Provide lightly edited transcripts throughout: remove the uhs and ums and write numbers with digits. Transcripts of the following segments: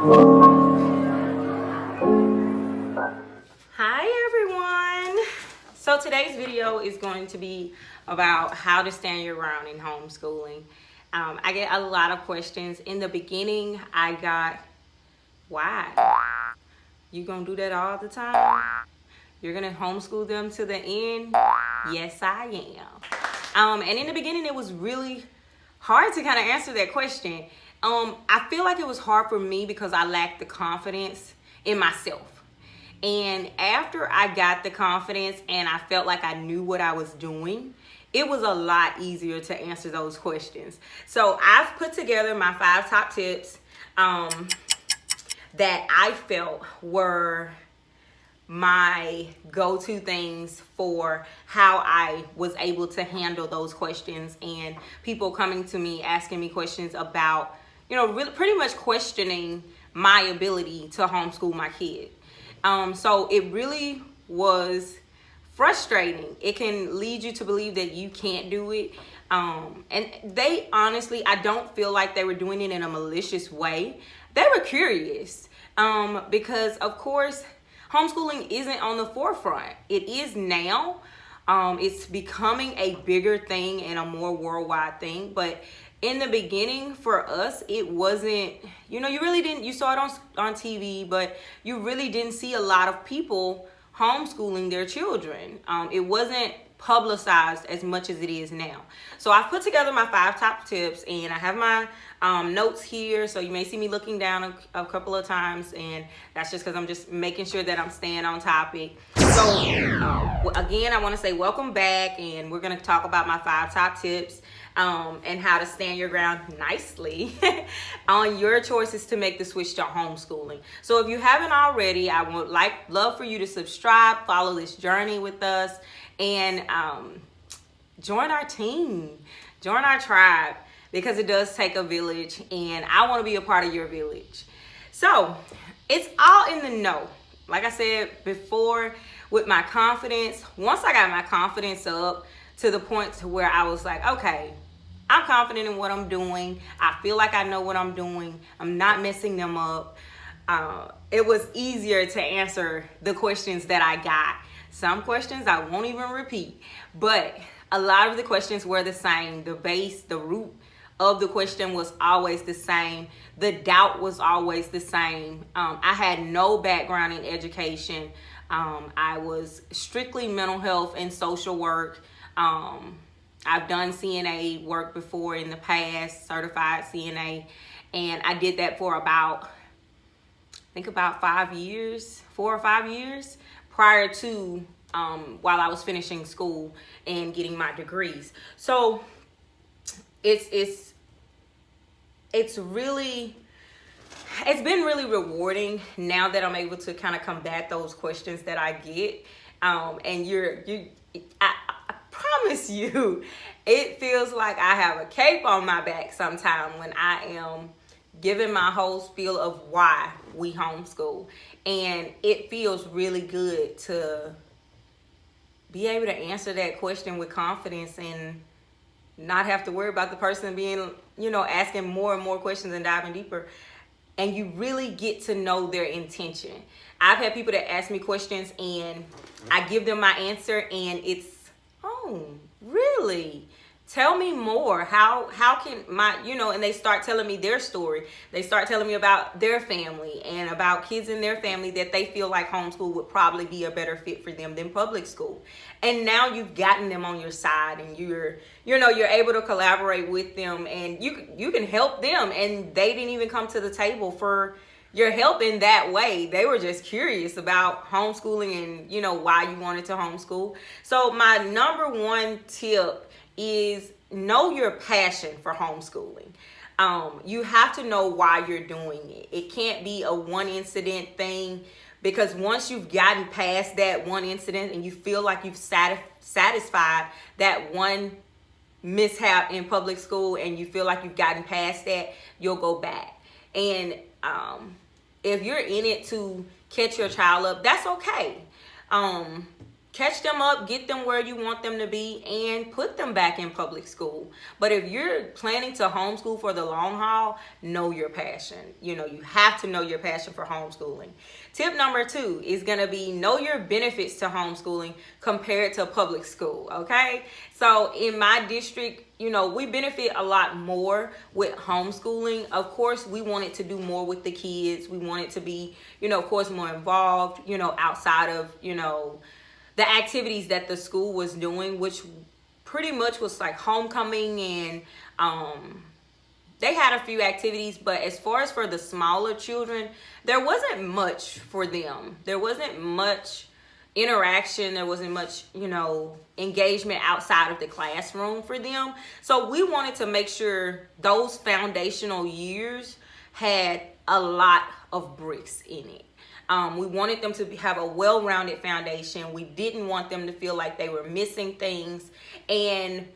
Hi everyone! So today's video is going to be about how to stand your ground in homeschooling. I get a lot of questions. In the beginning, I got, why? You gonna do that all the time? You're gonna homeschool them to the end? Yes, I am. And in the beginning, it was really hard to kind of answer that question. I feel like it was hard for me because I lacked the confidence in myself. And after I got the confidence and I felt like I knew what I was doing, it was a lot easier to answer those questions. So I've put together my 5 top tips that I felt were my go-to things for how I was able to handle those questions and people coming to me asking me questions about, really pretty much questioning my ability to homeschool my kid. So it really was frustrating. It can lead you to believe that you can't do it. And they honestly, I don't feel like they were doing it in a malicious way. They were curious because, of course, homeschooling isn't on the forefront. It is now. It's becoming a bigger thing and a more worldwide thing. But in the beginning, for us, it wasn't, you really didn't, you saw it on TV, but you really didn't see a lot of people homeschooling their children. It wasn't publicized as much as it is now. So I've put together my 5 top tips and I have my notes here. So you may see me looking down a couple of times, and that's just because I'm just making sure that I'm staying on topic. So again, I want to say welcome back, and we're going to talk about my 5 top tips and how to stand your ground nicely on your choices to make the switch to homeschooling. So if you haven't already, I would love for you to subscribe, follow this journey with us, and join our team, join our tribe, because it does take a village, and I want to be a part of your village. So it's all in the know. Like I said before, with my confidence, once I got my confidence up to the point to where I was like, okay, I'm confident in what I'm doing. I feel like I know what I'm doing. I'm not messing them up. It was easier to answer the questions that I got. Some questions I won't even repeat, but a lot of the questions were the same. The base, the root of the question was always the same. The doubt was always the same. I had no background in education. I was strictly mental health and social work. I've done CNA work before in the past, certified CNA, and I did that for about 5 years, 4 or 5 years prior to while I was finishing school and getting my degrees. So it's been really rewarding now that I'm able to kind of combat those questions that I get. And I promise you, it feels like I have a cape on my back sometime when I am giving my whole spiel of why we homeschool. And it feels really good to be able to answer that question with confidence and not have to worry about the person being, asking more and more questions and diving deeper. And you really get to know their intention. I've had people that ask me questions and I give them my answer and it's, oh, really? Tell me more. How can and they start telling me their story. They start telling me about their family and about kids in their family that they feel like homeschool would probably be a better fit for them than public school. And now you've gotten them on your side and you're able to collaborate with them and you can help them, and they didn't even come to the table for your help in that way. They were just curious about homeschooling and why you wanted to homeschool. So my number 1 tip is know your passion for homeschooling. You have to know why you're doing it. It can't be a one incident thing, because once you've gotten past that one incident and you feel like you've satisfied that one mishap in public school and you feel like you've gotten past that, you'll go back. And if you're in it to catch your child up, that's okay. catch them up, get them where you want them to be, and put them back in public school. But if you're planning to homeschool for the long haul, know your passion. You have to know your passion for homeschooling. Tip number 2 is going to be know your benefits to homeschooling compared to public school, okay? So in my district, we benefit a lot more with homeschooling. Of course, we wanted to do more with the kids. We want it to be, of course, more involved, outside of, the activities that the school was doing, which pretty much was like homecoming, and they had a few activities, but as far as for the smaller children, there wasn't much for them. There wasn't much interaction. There wasn't much, engagement outside of the classroom for them. So we wanted to make sure those foundational years had a lot of bricks in it. We wanted them to have a well-rounded foundation. We didn't want them to feel like they were missing things. And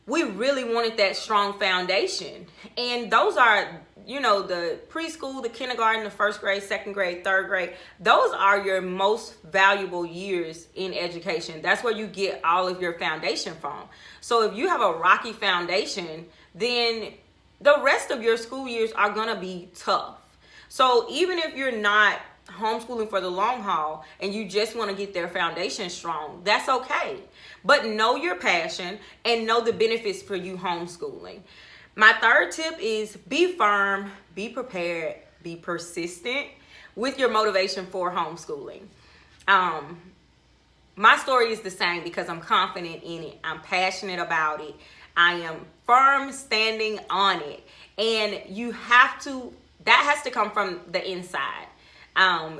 we really wanted that strong foundation. And those are, the preschool, the kindergarten, the first grade, second grade, third grade. Those are your most valuable years in education. That's where you get all of your foundation from. So if you have a rocky foundation, then the rest of your school years are going to be tough. So even if you're not homeschooling for the long haul and you just want to get their foundation strong, that's okay. But know your passion and know the benefits for you homeschooling. My third tip is be firm, be prepared, be persistent with your motivation for homeschooling. My story is the same because I'm confident in it. I'm passionate about it. I am firm standing on it. And that has to come from the inside.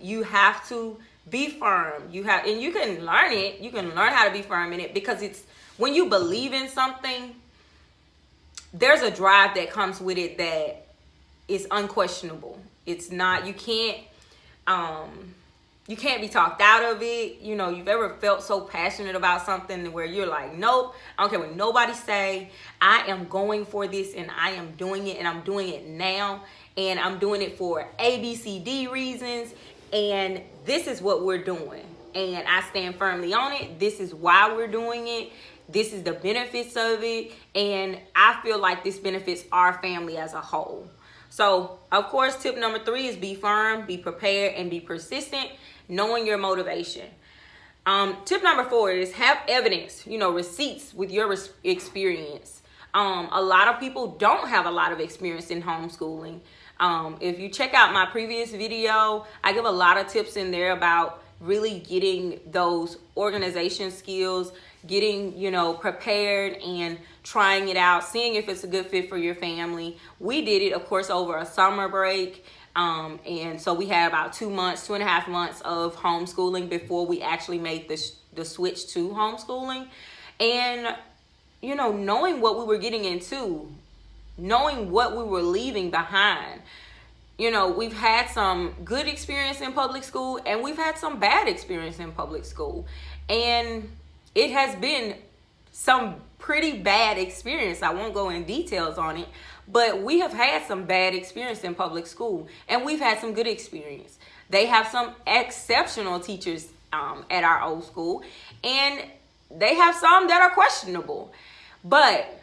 You have to be firm. And you can learn it. You can learn how to be firm in it, because it's when you believe in something, there's a drive that comes with it that is unquestionable. It's not, you can't be talked out of it. You've ever felt so passionate about something where you're like, nope, I don't care what nobody say. I am going for this and I am doing it, and I'm doing it now. And I'm doing it for A, B, C, D reasons. And this is what we're doing. And I stand firmly on it. This is why we're doing it. This is the benefits of it. And I feel like this benefits our family as a whole. So, of course, tip number 3 is be firm, be prepared, and be persistent, knowing your motivation. Tip number 4 is have evidence, receipts with your experience. A lot of people don't have a lot of experience in homeschooling. If you check out my previous video, I give a lot of tips in there about really getting those organization skills, getting, prepared and trying it out, seeing if it's a good fit for your family. We did it, of course, over a summer break. And so we had about 2.5 months of homeschooling before we actually made the switch to homeschooling. And, knowing what we were getting into, knowing what we were leaving behind. We've had some good experience in public school and we've had some bad experience in public school. And it has been some pretty bad experience. I won't go in details on it, but we have had some bad experience in public school and we've had some good experience. They have some exceptional teachers at our old school, and they have some that are questionable. But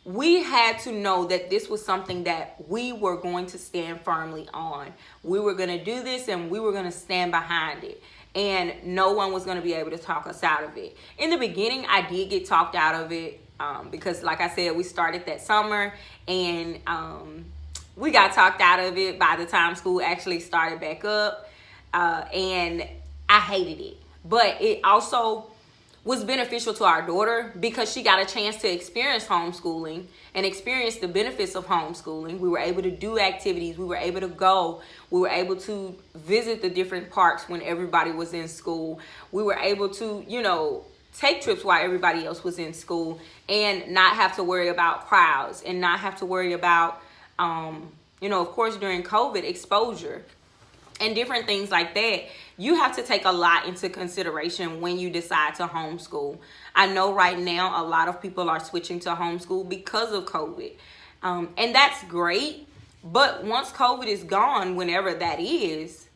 we had to know that this was something that we were going to stand firmly on. We were going to do this and we were going to stand behind it. And no one was going to be able to talk us out of it. In the beginning, I did get talked out of it because, like I said, we started that summer and we got talked out of it by the time school actually started back up. And I hated it. But it also was beneficial to our daughter because she got a chance to experience homeschooling and experience the benefits of homeschooling. We were able to do activities. We were able to go. We were able to visit the different parks when everybody was in school. We were able to, take trips while everybody else was in school and not have to worry about crowds and not have to worry about, of course, during COVID, exposure and different things like that. You have to take a lot into consideration when you decide to homeschool. I know right now a lot of people are switching to homeschool because of COVID. And that's great. But once COVID is gone, whenever that is,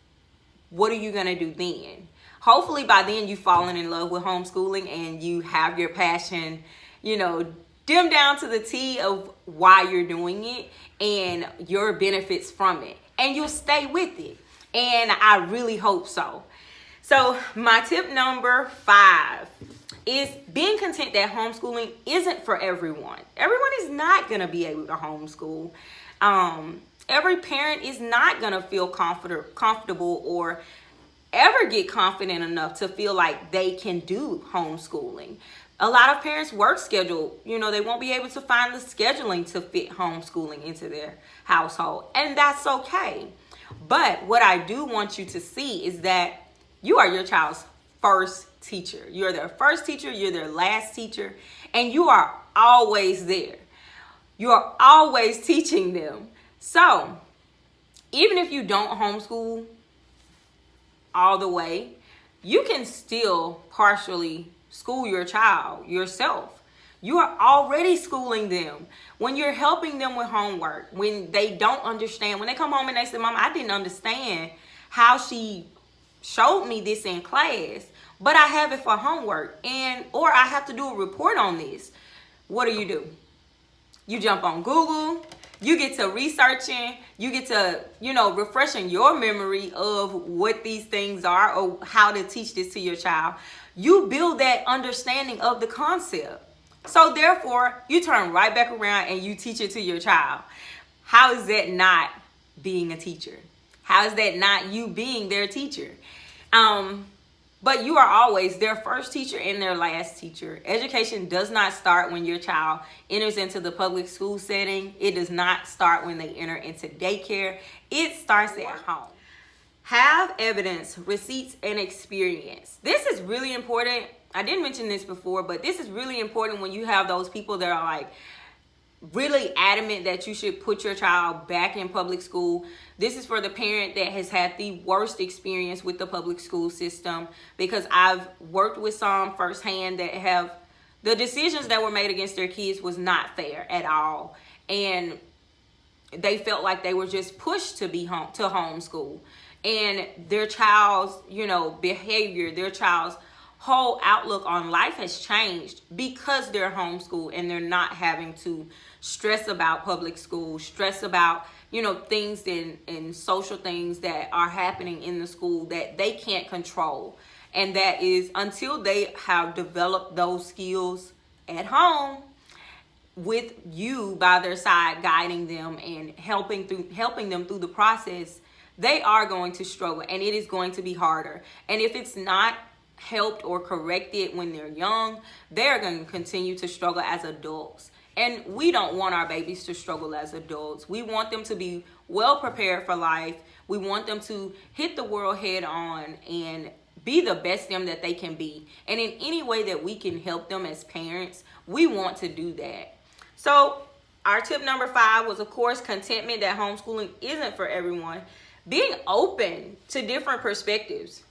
what are you going to do then? Hopefully by then you've fallen in love with homeschooling and you have your passion, dimmed down to the T of why you're doing it and your benefits from it. And you'll stay with it. And I really hope so. So my tip number 5 is being content that homeschooling isn't for everyone. Everyone is not going to be able to homeschool. Every parent is not going to feel comfortable or ever get confident enough to feel like they can do homeschooling. A lot of parents' work schedule, they won't be able to find the scheduling to fit homeschooling into their household. And that's okay. But what I do want you to see is that you are your child's first teacher. You're their first teacher, you're their last teacher, and you are always there. You are always teaching them. So, even if you don't homeschool all the way, you can still partially school your child yourself. You are already schooling them. When you're helping them with homework, when they don't understand, when they come home and they say, Mom, I didn't understand how she showed me this in class, but I have it for homework, or I have to do a report on this. What do? You jump on Google, you get to researching, you get to, refreshing your memory of what these things are or how to teach this to your child. You build that understanding of the concept. So therefore, you turn right back around and you teach it to your child. How is that not being a teacher? How is that not you being their teacher? But you are always their first teacher and their last teacher. Education does not start when your child enters into the public school setting. It does not start when they enter into daycare. It starts at home. Have evidence, receipts, and experience. This is really important. I didn't mention this before, but this is really important when you have those people that are like really adamant that you should put your child back in public school. This is for the parent that has had the worst experience with the public school system, because I've worked with some firsthand that have the decisions that were made against their kids was not fair at all. And they felt like they were just pushed to be home to homeschool. And their child's, behavior, their child's whole outlook on life has changed because they're homeschooled and they're not having to stress about public school, stress about, things and social things that are happening in the school that they can't control. And that is until they have developed those skills at home with you by their side, guiding them and helping them through the process, they are going to struggle and it is going to be harder. And if it's not helped or corrected when they're young, they're going to continue to struggle as adults. And we don't want our babies to struggle as adults. We want them to be well prepared for life. We want them to hit the world head on and be the best them that they can be. And in any way that we can help them as parents, we want to do that. So our tip number 5 was, of course, contentment that homeschooling isn't for everyone. Being open to different perspectives.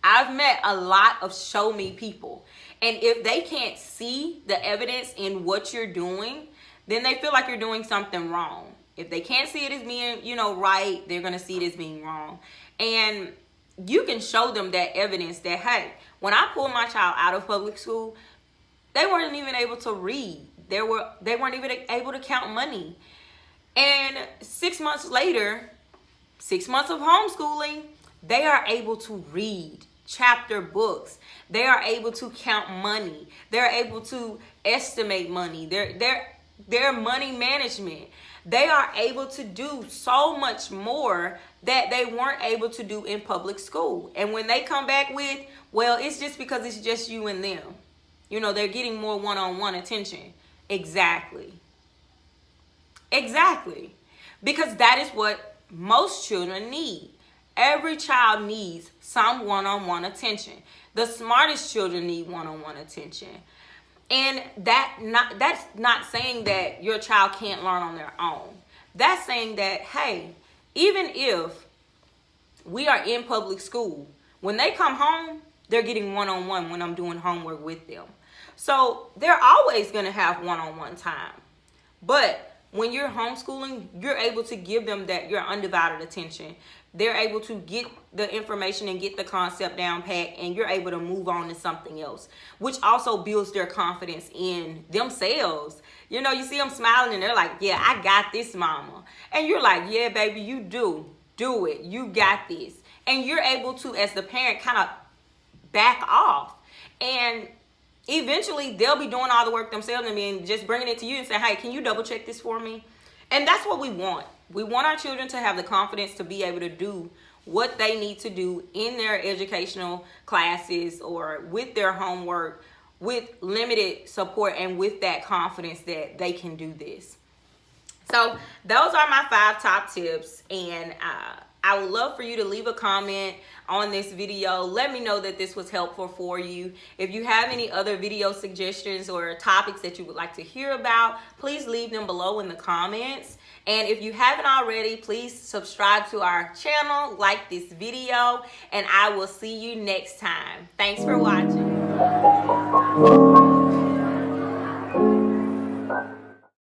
I've met a lot of show me people. And if they can't see the evidence in what you're doing, then they feel like you're doing something wrong. If they can't see it as being, right, they're going to see it as being wrong. And you can show them that evidence that, hey, when I pulled my child out of public school, they weren't even able to read. They weren't even able to count money. And 6 months later, 6 months of homeschooling, they are able to read chapter books. They are able to count money. They're able to estimate money. Their money management. They are able to do so much more that they weren't able to do in public school. And when they come back with, well, it's just because it's just you and them. They're getting more one-on-one attention. Exactly. Because that is what most children need. Every child needs some one-on-one attention. The smartest children need one-on-one attention. And that's not saying that your child can't learn on their own. That's saying that, hey, even if we are in public school, when they come home, they're getting one-on-one when I'm doing homework with them. So they're always going to have one-on-one time. But when you're homeschooling, you're able to give them that your undivided attention. They're able to get the information and get the concept down pat, and you're able to move on to something else, which also builds their confidence in themselves. You know, you see them smiling and they're like, yeah, I got this, mama. And you're like, yeah, baby, you do it. You got this. And you're able to, as the parent, kind of back off. And eventually they'll be doing all the work themselves and being just bringing it to you and saying, hey, can you double check this for me? And that's what we want. We want our children to have the confidence to be able to do what they need to do in their educational classes or with their homework with limited support and with that confidence that they can do this. So those are my 5 top tips, and I would love for you to leave a comment on this video. Let me know that this was helpful for you. If you have any other video suggestions or topics that you would like to hear about, please leave them below in the comments. And if you haven't already, please subscribe to our channel, like this video, and I will see you next time. Thanks for watching.